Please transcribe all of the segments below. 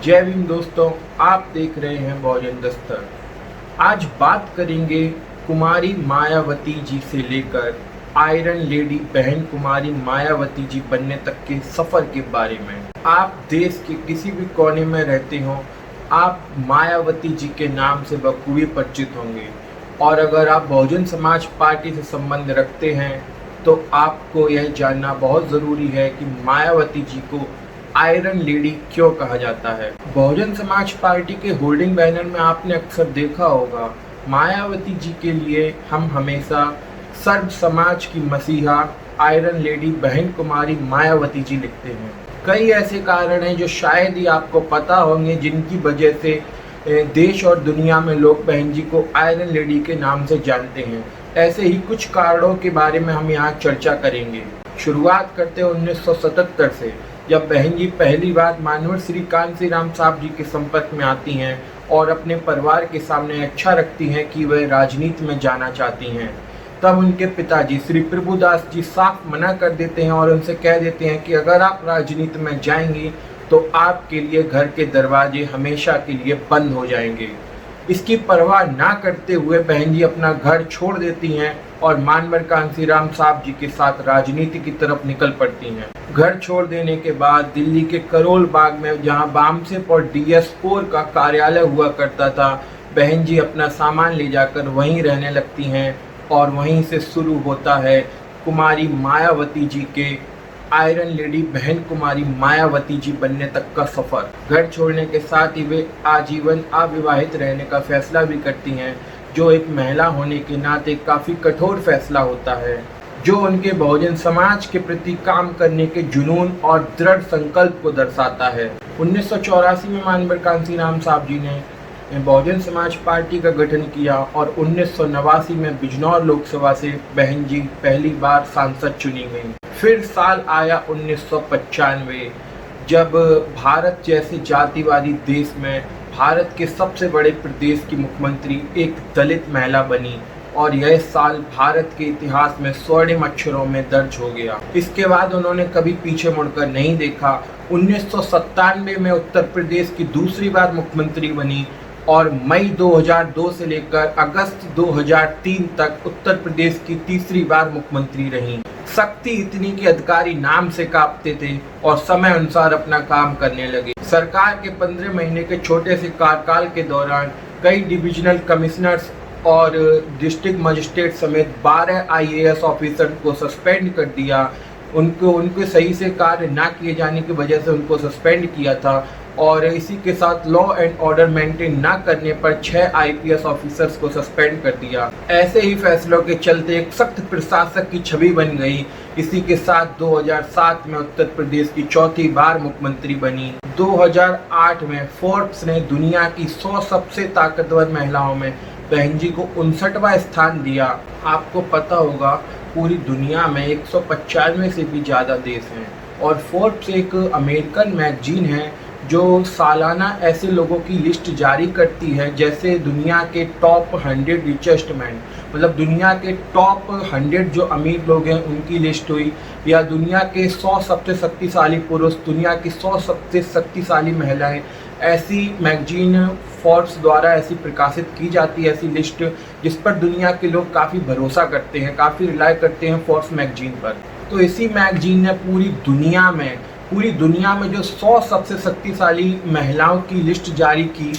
जय भीम दोस्तों, आप देख रहे हैं बहुजन दस्तर। आज बात करेंगे कुमारी मायावती जी से लेकर आयरन लेडी बहन कुमारी मायावती जी बनने तक के सफर के बारे में। आप देश के किसी भी कोने में रहते हो, आप मायावती जी के नाम से बखूबी परिचित होंगे। और अगर आप बहुजन समाज पार्टी से संबंध रखते हैं तो आपको यह जानना बहुत ज़रूरी है कि मायावती जी को आयरन लेडी क्यों कहा जाता है। बहुजन समाज पार्टी के होर्डिंग बैनर में आपने अक्सर देखा होगा, मायावती जी के लिए हम हमेशा सर्व समाज की मसीहा आयरन लेडी बहन कुमारी मायावती जी लिखते हैं। कई ऐसे कारण हैं जो शायद ही आपको पता होंगे, जिनकी वजह से देश और दुनिया में लोग बहन जी को आयरन लेडी के नाम से जानते हैं। ऐसे ही कुछ कारणों के बारे में हम यहाँ चर्चा करेंगे। शुरुआत करते हैं 1977 से, जब बहन जी पहली बार मानवर श्री कांसी राम साहब जी के संपर्क में आती हैं और अपने परिवार के सामने इच्छा रखती हैं कि वह राजनीति में जाना चाहती हैं। तब उनके पिताजी श्री प्रभुदास जी साफ मना कर देते हैं और उनसे कह देते हैं कि अगर आप राजनीति में जाएंगी तो आपके लिए घर के दरवाजे हमेशा के लिए बंद हो जाएंगे। इसकी परवाह ना करते हुए बहन जी अपना घर छोड़ देती हैं और मानवर कांसी राम साहब जी के साथ राजनीति की तरफ निकल पड़ती हैं। घर छोड़ देने के बाद दिल्ली के करोल बाग में, जहां बामसेप और DS4 का कार्यालय हुआ करता था, बहन जी अपना सामान ले जाकर वहीं रहने लगती हैं और वहीं से शुरू होता है कुमारी मायावती जी के आयरन लेडी बहन कुमारी मायावती जी बनने तक का सफर। घर छोड़ने के साथ ही वे आजीवन अविवाहित रहने का फैसला भी करती हैं, जो एक महिला होने के नाते काफ़ी कठोर फैसला होता है, जो उनके बहुजन समाज के प्रति काम करने के जुनून और दृढ़ संकल्प को दर्शाता है। 1984 में मानवर कांसी राम साहब जी ने बहुजन समाज पार्टी का गठन किया और 1989 में बिजनौर लोकसभा से बहन जी पहली बार सांसद चुनी गई। फिर साल आया 1995, जब भारत जैसे जातिवादी देश में भारत के सबसे बड़े प्रदेश की मुख्यमंत्री एक दलित महिला बनी और यह साल भारत के इतिहास में स्वर्णिम अक्षरों में दर्ज हो गया। इसके बाद उन्होंने कभी पीछे मुड़कर नहीं देखा। 1997 में उत्तर प्रदेश की दूसरी बार मुख्यमंत्री बनी और मई 2002 से लेकर अगस्त 2003 तक उत्तर प्रदेश की तीसरी बार मुख्यमंत्री रहीं। शक्ति इतनी कि अधिकारी नाम से कांपते थे और समय अनुसार अपना काम करने लगे। सरकार के 15 महीने के छोटे से कार्यकाल के दौरान कई डिविजनल कमिश्नर्स और डिस्ट्रिक्ट मजिस्ट्रेट समेत 12 IAS ऑफिसर को सस्पेंड कर दिया। उनके सही से कार्य ना किए जाने की वजह से उनको सस्पेंड किया था और इसी के साथ लॉ एंड ऑर्डर मेंटेन ना करने पर 6 IPS ऑफिसर्स को सस्पेंड कर दिया। ऐसे ही फैसलों के चलते एक सख्त प्रशासक की छवि बन गई। इसी के साथ 2007 में उत्तर प्रदेश की चौथी बार मुख्यमंत्री बनी। 2008 में फोर्ब्स ने दुनिया की 100 सबसे ताकतवर महिलाओं में बहन जी को 59वां स्थान दिया। आपको पता होगा, पूरी दुनिया में 195 से भी ज़्यादा देश हैं और फोर्ब्स एक अमेरिकन मैगजीन है जो सालाना ऐसे लोगों की लिस्ट जारी करती है, जैसे दुनिया के टॉप 100 रिचेस्ट मैन, मतलब दुनिया के टॉप 100 जो अमीर लोग हैं उनकी लिस्ट हुई, या दुनिया के 100 सबसे शक्तिशाली पुरुष, दुनिया की 100 सबसे शक्तिशाली महिलाएं। ऐसी मैगजीन फोर्ब्स द्वारा ऐसी प्रकाशित की जाती है, ऐसी लिस्ट जिस पर दुनिया के लोग काफ़ी भरोसा करते हैं, काफ़ी रिलाय करते हैं फोर्ब्स मैगजीन पर। तो इसी मैगजीन ने पूरी दुनिया में जो 100 सबसे शक्तिशाली महिलाओं की लिस्ट जारी की,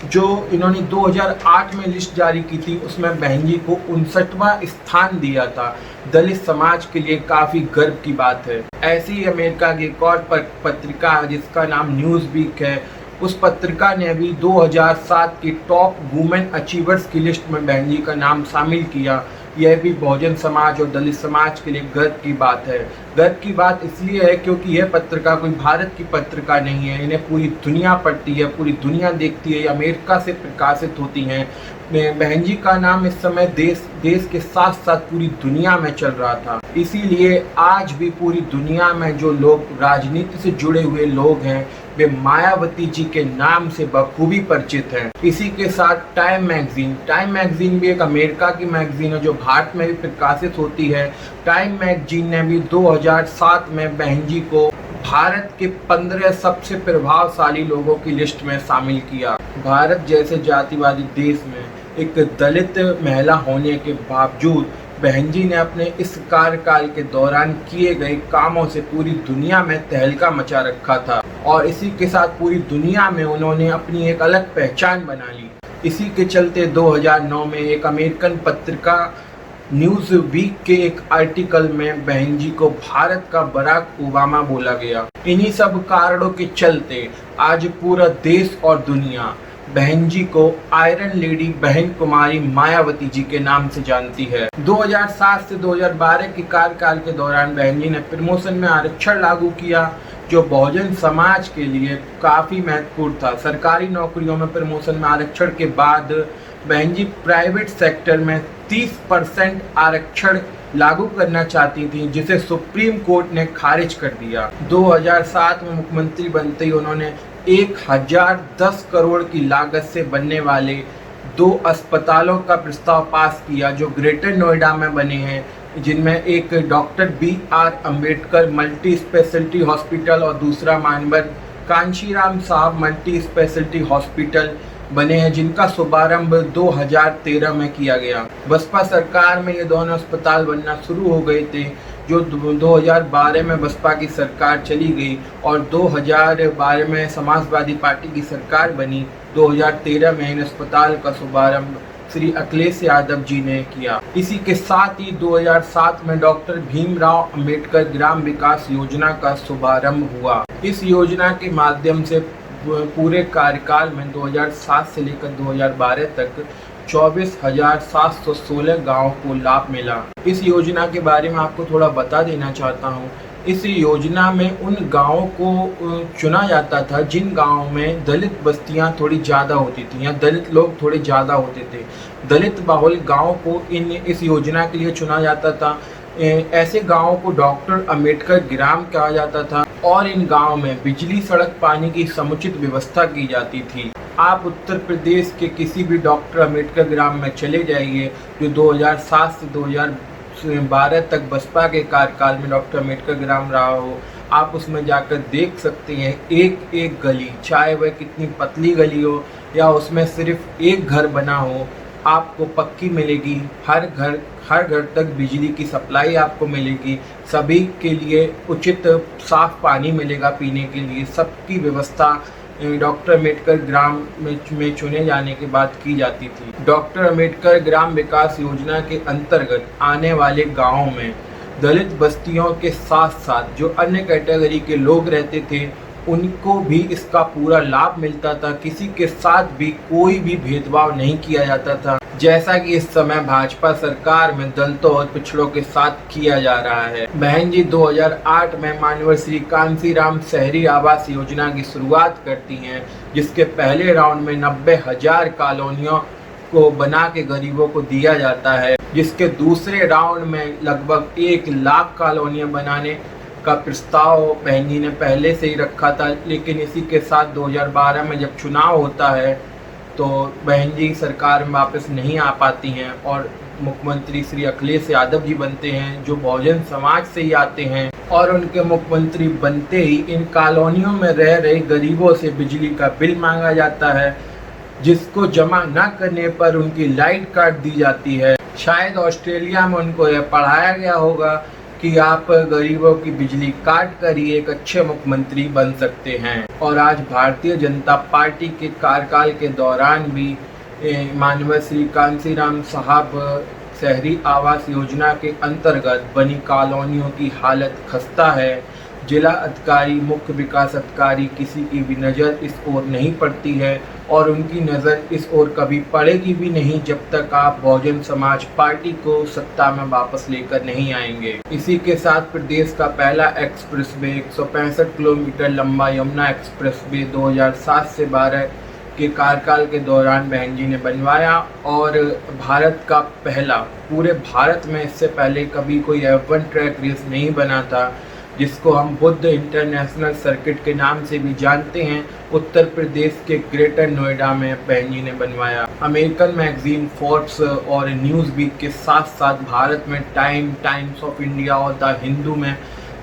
जो इन्होंने 2008 में लिस्ट जारी की थी, उसमें बहन जी को 59वां स्थान दिया था। दलित समाज के लिए काफ़ी गर्व की बात है। ऐसी ही अमेरिका की एक और पत्रिका जिसका नाम न्यूज़ वीक है, उस पत्रिका ने भी 2007 की टॉप वुमेन अचीवर्स की लिस्ट में बहन जी का नाम शामिल किया। यह भी बहुजन समाज और दलित समाज के लिए गर्व की बात है। गर्व की बात इसलिए है क्योंकि यह पत्रिका कोई भारत की पत्रिका नहीं है, इन्हें पूरी दुनिया पढ़ती है, पूरी दुनिया देखती है, अमेरिका से प्रकाशित होती हैं। बहन जी का नाम इस समय देश के साथ साथ पूरी दुनिया में चल रहा था। इसीलिए आज भी पूरी दुनिया में जो लोग राजनीति से जुड़े हुए लोग हैं, वे मायावती जी के नाम से बखूबी परिचित हैं। इसी के साथ टाइम मैगजीन भी एक अमेरिका की मैगजीन है जो भारत में भी प्रकाशित होती है। टाइम मैगजीन ने भी 2007 में बहन जी को भारत के 15 सबसे प्रभावशाली लोगों की लिस्ट में शामिल किया। भारत जैसे जातिवादी देश में एक दलित महिला होने के बावजूद बहन जी ने अपने इस कार्यकाल के दौरान किए गए कामों से पूरी दुनिया में तहलका मचा रखा था और इसी के साथ पूरी दुनिया में उन्होंने अपनी एक अलग पहचान बना ली। इसी के चलते 2009 में एक अमेरिकन पत्रिका न्यूज़ वीक के एक आर्टिकल में बहन जी को भारत का बराक ओबामा बोला गया। इन्हीं सब कारणों के चलते आज पूरा देश और दुनिया बहन जी को आयरन लेडी बहन कुमारी मायावती जी के नाम से जानती है। 2007 से 2012 के कार्यकाल के दौरान बहन जी ने प्रमोशन में आरक्षण लागू किया, जो बहुजन समाज के लिए काफ़ी महत्वपूर्ण था। सरकारी नौकरियों में प्रमोशन में आरक्षण के बाद बहन जी प्राइवेट सेक्टर में 30% आरक्षण लागू करना चाहती थी, जिसे सुप्रीम कोर्ट ने खारिज कर दिया। 2007 में मुख्यमंत्री बनते ही उन्होंने 1010 करोड़ की लागत से बनने वाले 2 अस्पतालों का प्रस्ताव पास किया, जो ग्रेटर नोएडा में बने हैं, जिनमें एक doctor BR Ambedkar multi speciality hospital और दूसरा मानवर कांशीराम साहब मल्टी स्पेशलिटी हॉस्पिटल बने हैं, जिनका शुभारंभ 2013 में किया गया। बसपा सरकार में ये दोनों अस्पताल बनना शुरू हो गए थे, जो 2012 में बसपा की सरकार चली गई और 2012 में समाजवादी पार्टी की सरकार बनी। 2013 में इन अस्पताल का शुभारंभ श्री अखिलेश यादव जी ने किया। इसी के साथ ही 2007 में डॉक्टर भीमराव अंबेडकर ग्राम विकास योजना का शुभारंभ हुआ। इस योजना के माध्यम से पूरे कार्यकाल में 2007 से लेकर 2012 तक 24,716 गाँव को लाभ मिला। इस योजना के बारे में आपको थोड़ा बता देना चाहता हूँ। इस योजना में उन गाँवों को चुना जाता था जिन गाँवों में दलित बस्तियाँ थोड़ी ज़्यादा होती थी या दलित लोग थोड़े ज़्यादा होते थे। दलित बहुल गाँव को इस योजना के लिए चुना जाता था। ऐसे गाँवों को डॉक्टर अंबेडकर ग्राम कहा जाता था और इन गाँव में बिजली, सड़क, पानी की समुचित व्यवस्था की जाती थी। आप उत्तर प्रदेश के किसी भी डॉक्टर अंबेडकर ग्राम में चले जाइए, जो 2007 से 2012 तक बसपा के कार्यकाल में डॉक्टर अंबेडकर ग्राम रहा हो, आप उसमें जाकर देख सकते हैं एक एक गली, चाहे वह कितनी पतली गली हो या उसमें सिर्फ एक घर बना हो, आपको पक्की मिलेगी। हर घर तक बिजली की सप्लाई आपको मिलेगी। सभी के लिए उचित साफ पानी मिलेगा पीने के लिए। सबकी व्यवस्था डॉक्टर अंबेडकर ग्राम में चुने जाने के बाद की जाती थी। डॉक्टर अंबेडकर ग्राम विकास योजना के अंतर्गत आने वाले गाँवों में दलित बस्तियों के साथ साथ जो अन्य कैटेगरी के लोग रहते थे, उनको भी इसका पूरा लाभ मिलता था। किसी के साथ भी कोई भी भेदभाव नहीं किया जाता था, जैसा कि इस समय भाजपा सरकार में दलितों और पिछड़ों के साथ किया जा रहा है। बहन जी 2008 में मानवर श्री कांशीराम शहरी आवास योजना की शुरुआत करती हैं, जिसके पहले राउंड में 90,000 कॉलोनियों को बना के गरीबों को दिया जाता है, जिसके दूसरे राउंड में लगभग 1 लाख कॉलोनियाँ बनाने का प्रस्ताव बहन जी ने पहले से ही रखा था। लेकिन इसी के साथ 2012 में जब चुनाव होता है तो बहन जी सरकार में वापस नहीं आ पाती हैं और मुख्यमंत्री श्री अखिलेश यादव जी बनते हैं, जो बहुजन समाज से ही आते हैं। और उनके मुख्यमंत्री बनते ही इन कॉलोनियों में रह रहे गरीबों से बिजली का बिल मांगा जाता है, जिसको जमा न करने पर उनकी लाइट काट दी जाती है। शायद ऑस्ट्रेलिया में उनको यह पढ़ाया गया होगा कि आप गरीबों की बिजली काट कर ही एक अच्छे मुख्यमंत्री बन सकते हैं। और आज भारतीय जनता पार्टी के कार्यकाल के दौरान भी माननीय श्री कांशीराम साहब शहरी आवास योजना के अंतर्गत बनी कॉलोनियों की हालत खस्ता है। जिला अधिकारी, मुख्य विकास अधिकारी, किसी की भी नज़र इस ओर नहीं पड़ती है और उनकी नज़र इस ओर कभी पड़ेगी भी नहीं जब तक आप बहुजन समाज पार्टी को सत्ता में वापस लेकर नहीं आएंगे। इसी के साथ प्रदेश का पहला एक्सप्रेसवे 165 किलोमीटर लंबा यमुना एक्सप्रेसवे 2007 से 12 के कार्यकाल के दौरान बहन जी ने बनवाया और भारत का पहला, पूरे भारत में इससे पहले कभी कोई F1 ट्रैक रेस नहीं बना था, जिसको हम बुद्ध इंटरनेशनल सर्किट के नाम से भी जानते हैं, उत्तर प्रदेश के ग्रेटर नोएडा में बहन जी ने बनवाया। अमेरिकन मैगजीन फोर्ब्स और न्यूज़ वीक के साथ साथ भारत में टाइम्स ऑफ इंडिया और द हिंदू में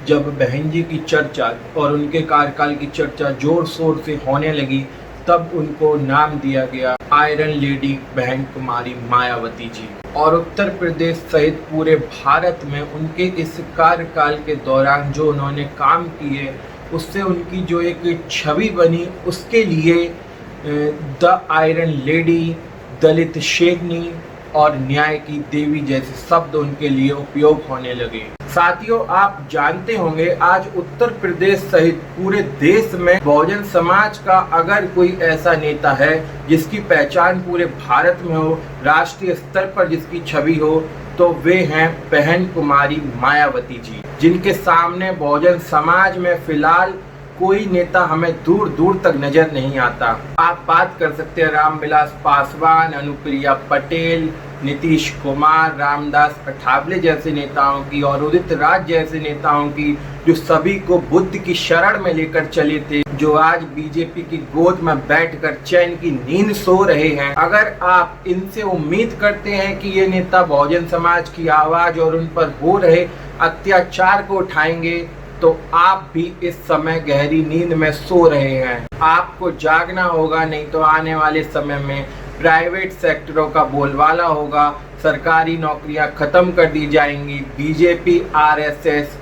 जब बहन जी की चर्चा और उनके कार्यकाल की चर्चा जोर शोर से होने लगी, तब उनको नाम दिया गया आयरन लेडी बहन कुमारी मायावती जी। और उत्तर प्रदेश सहित पूरे भारत में उनके इस कार्यकाल के दौरान जो उन्होंने काम किए, उससे उनकी जो एक छवि बनी, उसके लिए द आयरन लेडी, दलित शेरनी और न्याय की देवी जैसे शब्द उनके लिए उपयोग होने लगे। साथियों, आप जानते होंगे आज उत्तर प्रदेश सहित पूरे देश में बहुजन समाज का अगर कोई ऐसा नेता है जिसकी पहचान पूरे भारत में हो, राष्ट्रीय स्तर पर जिसकी छवि हो, तो वे हैं बहन कुमारी मायावती जी, जिनके सामने बहुजन समाज में फिलहाल कोई नेता हमें दूर दूर तक नजर नहीं आता। आप बात कर सकते हैं रामविलास पासवान, अनुप्रिया पटेल, नीतीश कुमार, रामदास अठावले जैसे नेताओं की और उदित राज जैसे नेताओं की, जो सभी को बुद्ध की शरण में लेकर चले थे, जो आज बीजेपी की गोद में बैठकर चैन की नींद सो रहे हैं। अगर आप इनसे उम्मीद करते हैं कि ये नेता बहुजन समाज की आवाज और उन पर हो रहे अत्याचार को उठाएंगे, तो आप भी इस समय गहरी नींद में सो रहे हैं। आपको जागना होगा, नहीं तो आने वाले समय में प्राइवेट सेक्टरों का बोलबाला होगा, सरकारी नौकरियां खत्म कर दी जाएंगी, बीजेपी आरएसएस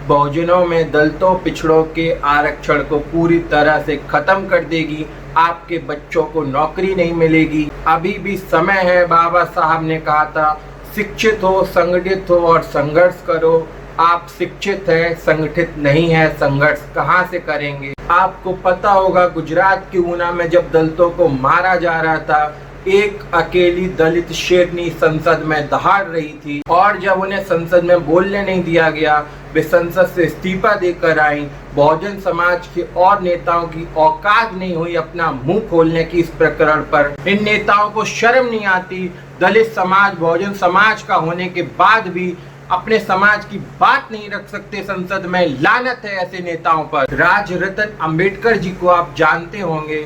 बहुजनों में दलितों पिछड़ों के आरक्षण को पूरी तरह से खत्म कर देगी, आपके बच्चों को नौकरी नहीं मिलेगी। अभी भी समय है, बाबा साहब ने कहा था, शिक्षित हो, संगठित हो और संघर्ष करो। आप शिक्षित हैं, संगठित नहीं है, संघर्ष कहां से करेंगे? आपको पता होगा गुजरात के ऊना में जब दलितों को मारा जा रहा था, एक अकेली दलित शेरनी संसद में दहाड़ रही थी, और जब उन्हें संसद में बोलने नहीं दिया गया, वे संसद से इस्तीफा देकर आई। बहुजन समाज के और नेताओं की औकात नहीं हुई अपना मुंह खोलने की इस प्रकरण पर। इन नेताओं को शर्म नहीं आती। दलित समाज बहुजन समाज का होने के बाद भी अपने समाज की बात नहीं रख सकते संसद में। लानत है ऐसे नेताओं पर। राजरत्न अंबेडकर जी को आप जानते होंगे,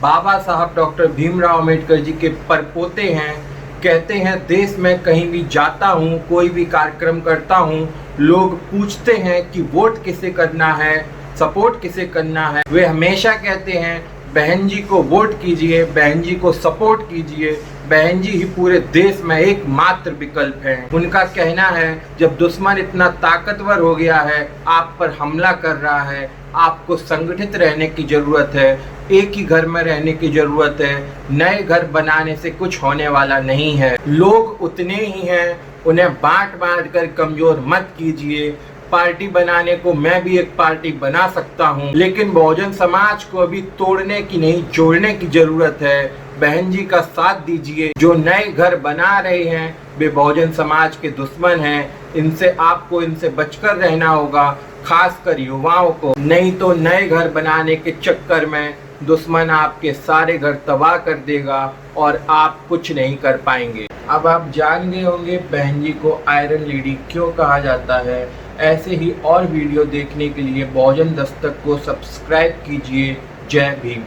बाबा साहब डॉक्टर भीमराव अंबेडकर जी के परपोते हैं। कहते हैं देश में कहीं भी जाता हूँ, कोई भी कार्यक्रम करता हूँ, लोग पूछते हैं कि वोट किसे करना है, सपोर्ट किसे करना है। वे हमेशा कहते हैं बहन जी को वोट कीजिए, बहन जी को सपोर्ट कीजिए, बहन जी ही पूरे देश में एकमात्र विकल्प है। उनका कहना है जब दुश्मन इतना ताकतवर हो गया है, आप पर हमला कर रहा है, आपको संगठित रहने की जरूरत है, एक ही घर में रहने की जरूरत है, नए घर बनाने से कुछ होने वाला नहीं है। लोग उतने ही हैं, उन्हें बांट बांट कर कमजोर मत कीजिए। पार्टी बनाने को मैं भी एक पार्टी बना सकता हूं, लेकिन बहुजन समाज को अभी तोड़ने की नहीं, जोड़ने की जरूरत है। बहन जी का साथ दीजिए। जो नए घर बना रहे हैं वे बहुजन समाज के दुश्मन हैं। इनसे बचकर रहना होगा, खासकर युवाओं को, नहीं तो नए घर बनाने के चक्कर में दुश्मन आपके सारे घर तबाह कर देगा और आप कुछ नहीं कर पाएंगे। अब आप जान गए होंगे बहन जी को आयरन लेडी क्यों कहा जाता है। ऐसे ही और वीडियो देखने के लिए बहुजन दस्तक को सब्सक्राइब कीजिए। जय भीम।